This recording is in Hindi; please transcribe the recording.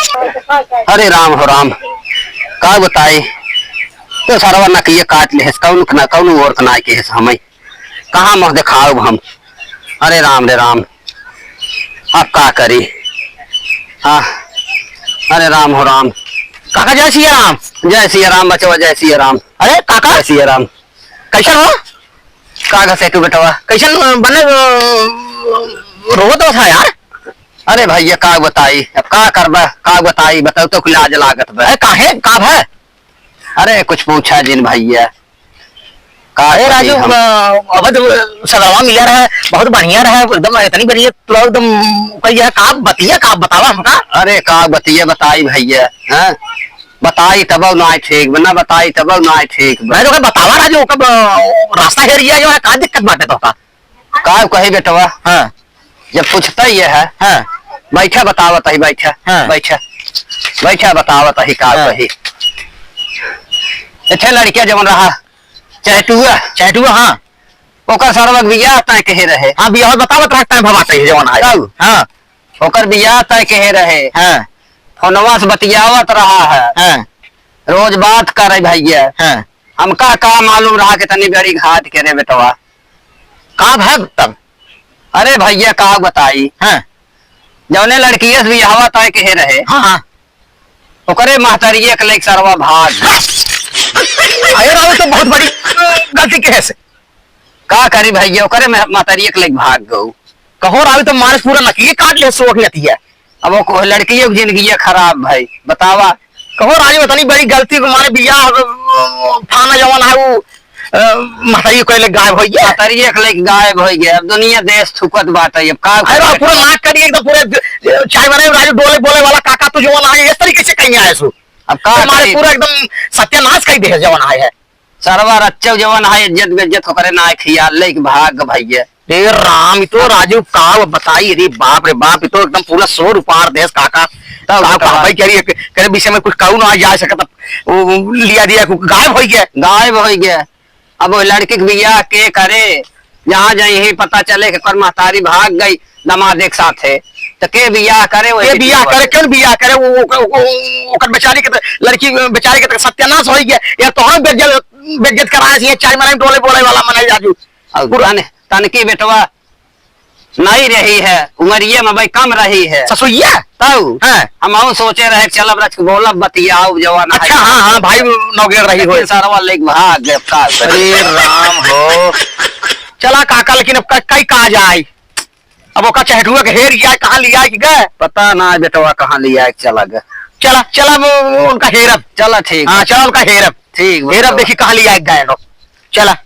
अरे राम हो राम, का बताए तो सारा न किए काट ले कौन कौन और कना के हमें कहाँ मह दिखाओ हम। अरे राम रे राम, अब का करी। हाँ अरे राम हो राम। काका जय सिया राम। जय सिया राम बचवा, जय सिया राम। अरे काका जय सिया राम। कैसन हो? का से तू बेटवा कैसन बने रोत था यार। अरे भैया का बताई, अब का करबा, का बताई बताओ तो लाज लागत बा। काहे का है? अरे कुछ पूछा जिन भैया का राजू अवध सदवा मिला रहा है, बहुत बढ़िया रहा है एकदम, इतनी बढ़िया तो एकदम कहिए का बतिया का बतावा हमका। अरे का बतिया बताई भैया, हैं बताई तब ना ठीक बना, बताई तब ना ठीक मैं तो बतावा राजू कब रास्ता हेरिया जो है का दिक्कत बाटे तो का कहे बेटवा। हाँ जब पूछता ही है हाँ बैठा बतावत ही, बैठा हाँ। बैठा बैठा बतावत ही का हाँ। कही। इथे लड़किया जवन रहा चहटुआ चैटुआ। हाँ ओकर सरवक बियाह तय कहे रहे। हाँ बिया बतावत रखता है भवाते है जवान आया। हाँ ओकर बियाह तय कहे रहे। हाँ फोनवा से बतियावत रहा है, हाँ रोज बात करे भैया। हाँ हमका का मालूम रहा कि तनी बड़ी घात करे बेटवा। का है तब? अरे भैया का बताई, हाँ जौने लड़की से बियाह तय कहे रहे हाँ हाँ ओकरे महतरिये के लेके सरवा भाग। अरे राव तो बहुत बड़ी गलती के है से। का करी भैया, ओकरे महतरिये के लेके भाग गऊ। कहो राव तो मारे पूरा नकिए काट ले सोख लेती है। अब वो लड़कियों की जिंदगी खराब भाई बतावा। कहो राजू इतनी बड़ी गलती को मारे बिया फाना जवान है वो महतारी को लेके गायब हो गया। महतरिये के लेके गायब हो गया। अब दुनिया देश थुकत बाटे। अब का अरे पूरा नाक करिए एकदम पूरे चाय बनाए राजू डोले बोले वाला काका तो जवान आए इस तरीके से कहीं आए सो। अब का हमारे पूरा एकदम सत्यानाश कई दे जवान आए है। सरवा रच्चव जवन है इज्जत बेइज्जत होकरे ना खियाल लेके भाग भैया। रे राम तो राजू का बताई रे बाप ये तो एकदम पूरा 100 रुपया देश काका। तब भाई कह रही है करे विषय में कुछ कहू ना जा सकता वो लिया दिया गायब हो गया। गायब हो गया। अब वो लड़की के बियाह के करे जहाँ जाए ही पता चले कि कर महतारी भाग गई दमाद एक साथ है तो के बियाह करे। वो बियाह करे क्यों बियाह करे वो बेचारी के लड़की बेचारी के सत्यानाश हो गया यार। तो हम बेइज्जत कराए से चाय बनाए डोले बोले वाला मनाई राजू। तनकी बेटवा नहीं रही है, उमरिये में भाई कम रही है ससुइया तब हम सोचे रहे चलब रच बोलब बतियाओ जवान। अच्छा हाँ हाँ भाई नौगेर रही हो सारा लेके भाग गए। अरे राम हो चला काका लेकिन अब कई कहा जाए। अब वो चहटुआ के हेर गया कहाँ लिया कि गए पता ना बेटवा कहाँ लिया चला गया। चला चला उनका हेरब। चला ठीक। हाँ चला उनका हेरब। ठीक हेरब देखी कहाँ लिया गए चला।